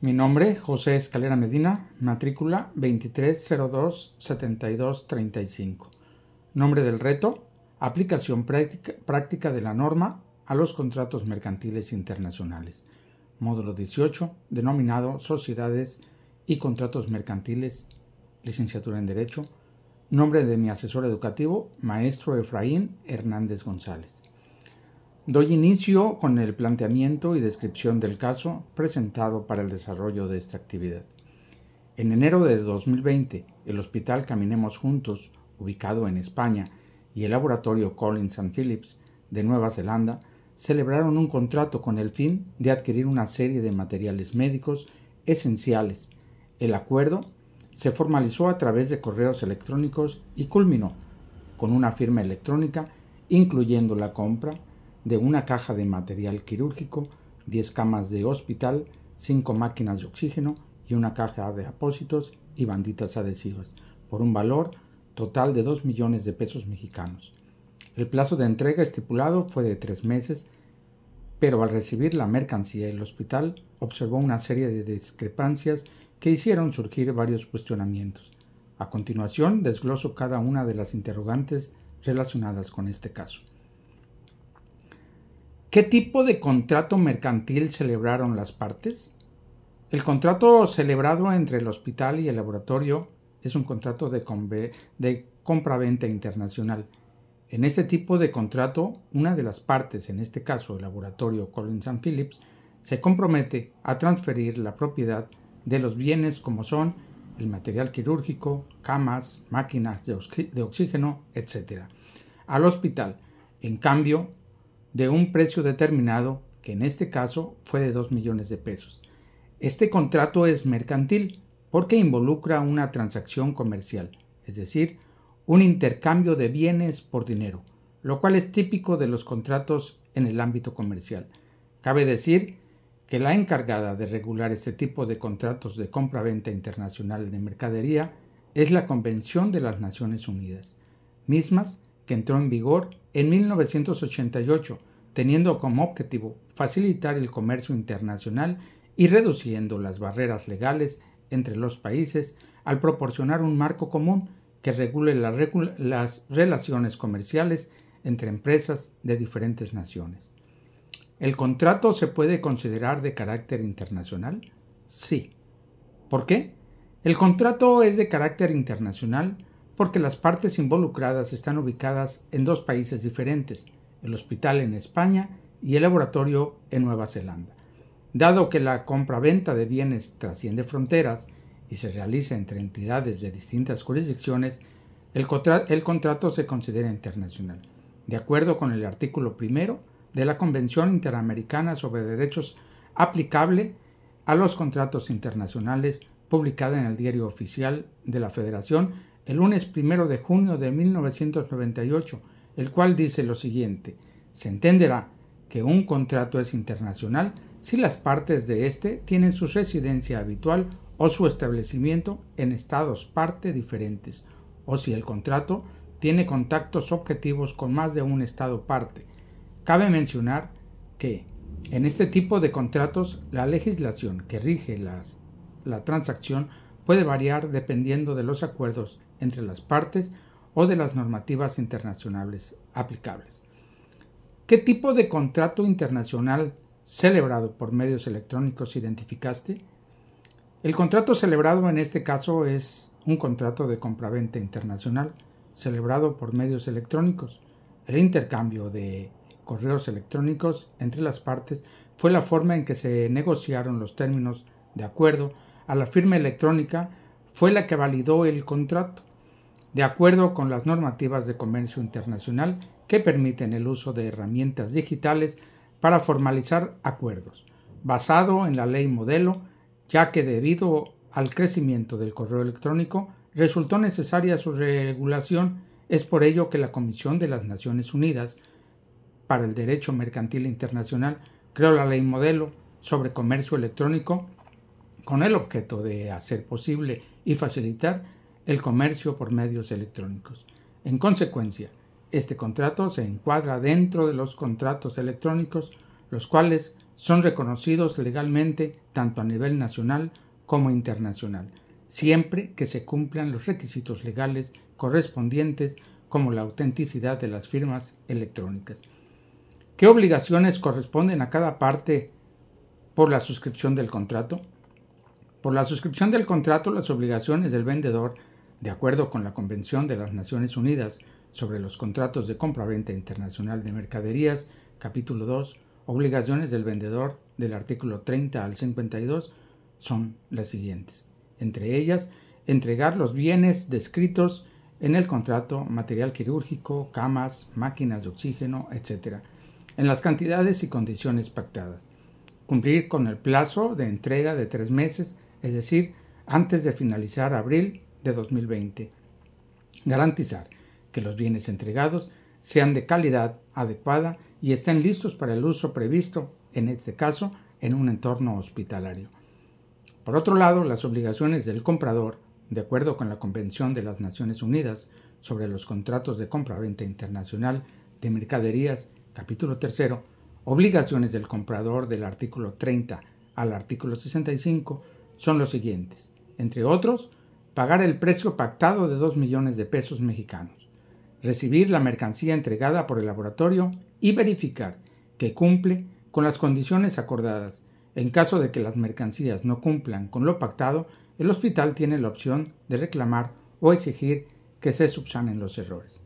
Mi nombre, José Escalera Medina, matrícula 2302-7235. Nombre del reto, aplicación práctica de la norma a los contratos mercantiles internacionales. Módulo 18, denominado Sociedades y Contratos Mercantiles, licenciatura en Derecho. Nombre de mi asesor educativo, maestro Efraín Hernández González. Doy inicio con el planteamiento y descripción del caso presentado para el desarrollo de esta actividad. En enero de 2020, el Hospital Caminemos Juntos, ubicado en España, y el Laboratorio Collins & Phillips de Nueva Zelanda celebraron un contrato con el fin de adquirir una serie de materiales médicos esenciales. El acuerdo se formalizó a través de correos electrónicos y culminó con una firma electrónica, incluyendo la compra de una caja de material quirúrgico, 10 camas de hospital, 5 máquinas de oxígeno y una caja de apósitos y banditas adhesivas, por un valor total de 2 millones de pesos mexicanos. El plazo de entrega estipulado fue de 3 meses, pero al recibir la mercancía el hospital observó una serie de discrepancias que hicieron surgir varios cuestionamientos. A continuación desgloso cada una de las interrogantes relacionadas con este caso. ¿Qué tipo de contrato mercantil celebraron las partes? El contrato celebrado entre el hospital y el laboratorio es un contrato de compra-venta internacional. En este tipo de contrato, una de las partes, en este caso el laboratorio Collins & Phillips, se compromete a transferir la propiedad de los bienes como son el material quirúrgico, camas, máquinas de oxígeno, etc., al hospital, en cambio de un precio determinado, que en este caso fue de 2 millones de pesos. Este contrato es mercantil porque involucra una transacción comercial, es decir, un intercambio de bienes por dinero, lo cual es típico de los contratos en el ámbito comercial. Cabe decir que la encargada de regular este tipo de contratos de compra-venta internacional de mercadería es la Convención de las Naciones Unidas, mismas que entró en vigor en 1988, teniendo como objetivo facilitar el comercio internacional y reduciendo las barreras legales entre los países al proporcionar un marco común que regule las relaciones comerciales entre empresas de diferentes naciones. ¿El contrato se puede considerar de carácter internacional? Sí. ¿Por qué? El contrato es de carácter internacional porque las partes involucradas están ubicadas en 2 países diferentes, el hospital en España y el laboratorio en Nueva Zelanda. Dado que la compra-venta de bienes trasciende fronteras y se realiza entre entidades de distintas jurisdicciones, el contrato se considera internacional, de acuerdo con el artículo 1 de la Convención Interamericana sobre Derechos aplicable a los contratos internacionales, publicada en el Diario Oficial de la Federación el lunes 1 de junio de 1998, el cual dice lo siguiente: se entenderá que un contrato es internacional si las partes de éste tienen su residencia habitual o su establecimiento en estados parte diferentes, o si el contrato tiene contactos objetivos con más de un estado parte. Cabe mencionar que en este tipo de contratos la legislación que rige la transacción puede variar dependiendo de los acuerdos entre las partes o de las normativas internacionales aplicables. ¿Qué tipo de contrato internacional celebrado por medios electrónicos identificaste? El contrato celebrado en este caso es un contrato de compraventa internacional celebrado por medios electrónicos. El intercambio de correos electrónicos entre las partes fue la forma en que se negociaron los términos de acuerdo a la firma electrónica fue la que validó el contrato, de acuerdo con las normativas de comercio internacional que permiten el uso de herramientas digitales para formalizar acuerdos, basado en la ley modelo, ya que debido al crecimiento del correo electrónico resultó necesaria su regulación. Es por ello que la Comisión de las Naciones Unidas para el Derecho Mercantil Internacional creó la ley modelo sobre comercio electrónico con el objeto de hacer posible y facilitar el comercio por medios electrónicos. En consecuencia, este contrato se encuadra dentro de los contratos electrónicos, los cuales son reconocidos legalmente tanto a nivel nacional como internacional, siempre que se cumplan los requisitos legales correspondientes como la autenticidad de las firmas electrónicas. ¿Qué obligaciones corresponden a cada parte por la suscripción del contrato? Por la suscripción del contrato, las obligaciones del vendedor, de acuerdo con la Convención de las Naciones Unidas sobre los contratos de compraventa internacional de mercaderías, capítulo 2, obligaciones del vendedor del artículo 30 al 52, son las siguientes. Entre ellas, entregar los bienes descritos en el contrato, material quirúrgico, camas, máquinas de oxígeno, etc., en las cantidades y condiciones pactadas. Cumplir con el plazo de entrega de 3 meses, es decir, antes de finalizar abril de 2020. Garantizar que los bienes entregados sean de calidad adecuada y estén listos para el uso previsto, en este caso, en un entorno hospitalario. Por otro lado, las obligaciones del comprador, de acuerdo con la Convención de las Naciones Unidas sobre los contratos de compraventa internacional de mercaderías, capítulo 3, obligaciones del comprador del artículo 30 al artículo 65 son los siguientes. Entre otros, pagar el precio pactado de 2 millones de pesos mexicanos, recibir la mercancía entregada por el laboratorio y verificar que cumple con las condiciones acordadas. En caso de que las mercancías no cumplan con lo pactado, el hospital tiene la opción de reclamar o exigir que se subsanen los errores.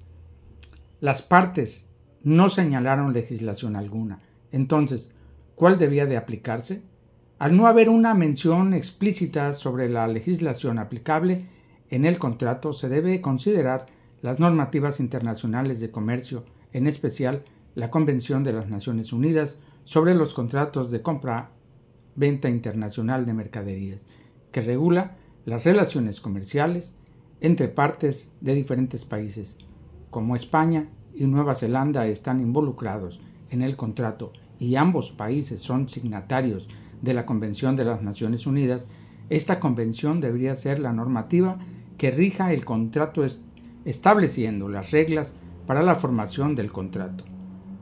Las partes no señalaron legislación alguna. Entonces, ¿cuál debía de aplicarse? Al no haber una mención explícita sobre la legislación aplicable en el contrato, se debe considerar las normativas internacionales de comercio, en especial la Convención de las Naciones Unidas sobre los contratos de compra-venta internacional de mercaderías, que regula las relaciones comerciales entre partes de diferentes países. Como España y Nueva Zelanda están involucrados en el contrato y ambos países son signatarios de la Convención de las Naciones Unidas, esta convención debería ser la normativa que rija el contrato estableciendo las reglas para la formación del contrato,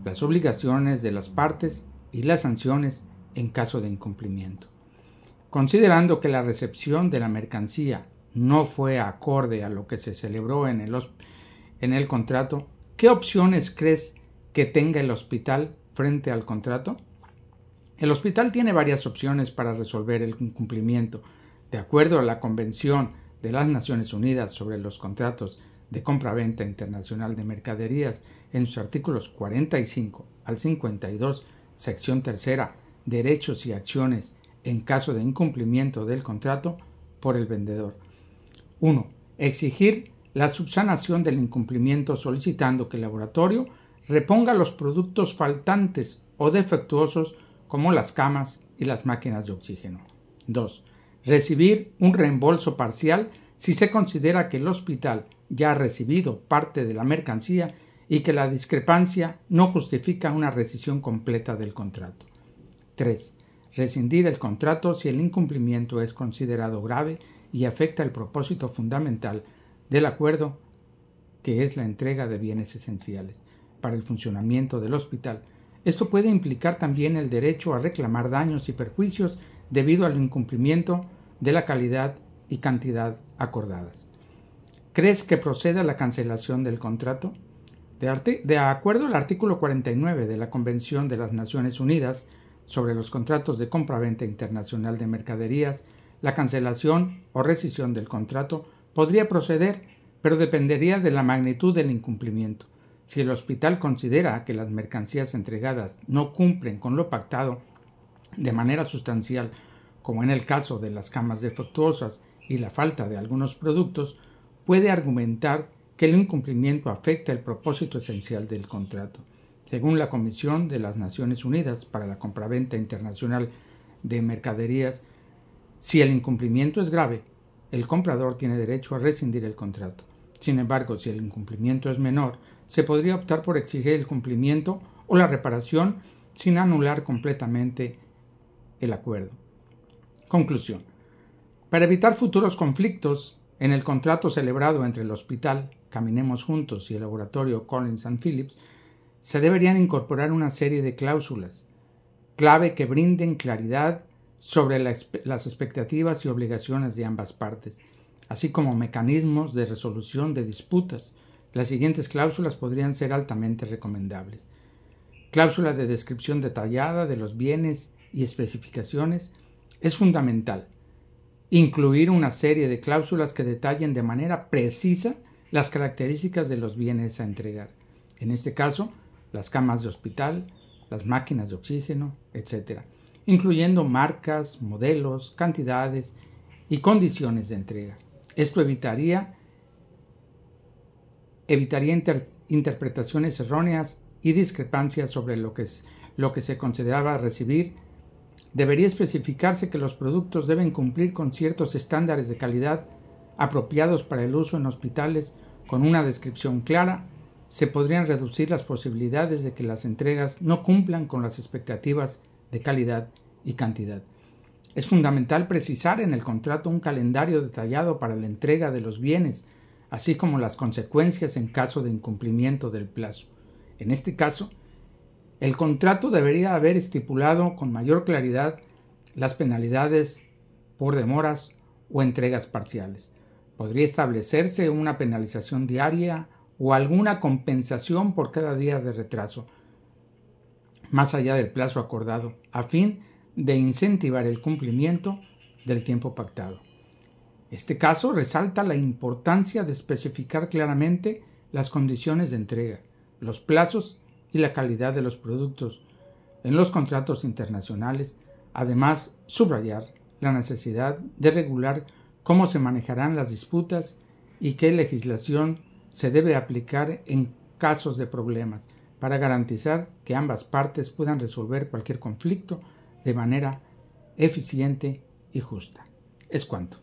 las obligaciones de las partes y las sanciones en caso de incumplimiento. Considerando que la recepción de la mercancía no fue acorde a lo que se celebró en el contrato, ¿qué opciones crees que tenga el hospital frente al contrato? El hospital tiene varias opciones para resolver el incumplimiento. De acuerdo a la Convención de las Naciones Unidas sobre los contratos de compraventa internacional de mercaderías, en sus artículos 45 al 52, sección 3, derechos y acciones en caso de incumplimiento del contrato por el vendedor. 1. Exigir la subsanación del incumplimiento solicitando que el laboratorio reponga los productos faltantes o defectuosos como las camas y las máquinas de oxígeno. 2. Recibir un reembolso parcial si se considera que el hospital ya ha recibido parte de la mercancía y que la discrepancia no justifica una rescisión completa del contrato. 3. Rescindir el contrato si el incumplimiento es considerado grave y afecta el propósito fundamental del acuerdo, que es la entrega de bienes esenciales para el funcionamiento del hospital. Esto puede implicar también el derecho a reclamar daños y perjuicios debido al incumplimiento de la calidad y cantidad acordadas. ¿Crees que proceda la cancelación del contrato? De acuerdo al artículo 49 de la Convención de las Naciones Unidas sobre los contratos de compraventa internacional de mercaderías, la cancelación o rescisión del contrato podría proceder, pero dependería de la magnitud del incumplimiento. Si el hospital considera que las mercancías entregadas no cumplen con lo pactado de manera sustancial, como en el caso de las camas defectuosas y la falta de algunos productos, puede argumentar que el incumplimiento afecta el propósito esencial del contrato. Según la Comisión de las Naciones Unidas para la Compraventa Internacional de Mercaderías, si el incumplimiento es grave, el comprador tiene derecho a rescindir el contrato. Sin embargo, si el incumplimiento es menor, se podría optar por exigir el cumplimiento o la reparación sin anular completamente el acuerdo. Conclusión. Para evitar futuros conflictos, en el contrato celebrado entre el Hospital Caminemos Juntos y el Laboratorio Collins & Phillips, se deberían incorporar una serie de cláusulas clave que brinden claridad sobre las expectativas y obligaciones de ambas partes, así como mecanismos de resolución de disputas. Las siguientes cláusulas podrían ser altamente recomendables. Cláusula de descripción detallada de los bienes y especificaciones. Es fundamental incluir una serie de cláusulas que detallen de manera precisa las características de los bienes a entregar. En este caso, las camas de hospital, las máquinas de oxígeno, etc., incluyendo marcas, modelos, cantidades y condiciones de entrega. Esto evitaría interpretaciones erróneas y discrepancias sobre lo que se consideraba recibir. Debería especificarse que los productos deben cumplir con ciertos estándares de calidad apropiados para el uso en hospitales. Con una descripción clara, se podrían reducir las posibilidades de que las entregas no cumplan con las expectativas de calidad y cantidad. Es fundamental precisar en el contrato un calendario detallado para la entrega de los bienes, así como las consecuencias en caso de incumplimiento del plazo. En este caso, el contrato debería haber estipulado con mayor claridad las penalidades por demoras o entregas parciales. Podría establecerse una penalización diaria o alguna compensación por cada día de retraso, más allá del plazo acordado, a fin de incentivar el cumplimiento del tiempo pactado. Este caso resalta la importancia de especificar claramente las condiciones de entrega, los plazos y la calidad de los productos en los contratos internacionales. Además, subrayar la necesidad de regular cómo se manejarán las disputas y qué legislación se debe aplicar en casos de problemas para garantizar que ambas partes puedan resolver cualquier conflicto de manera eficiente y justa. Es cuanto.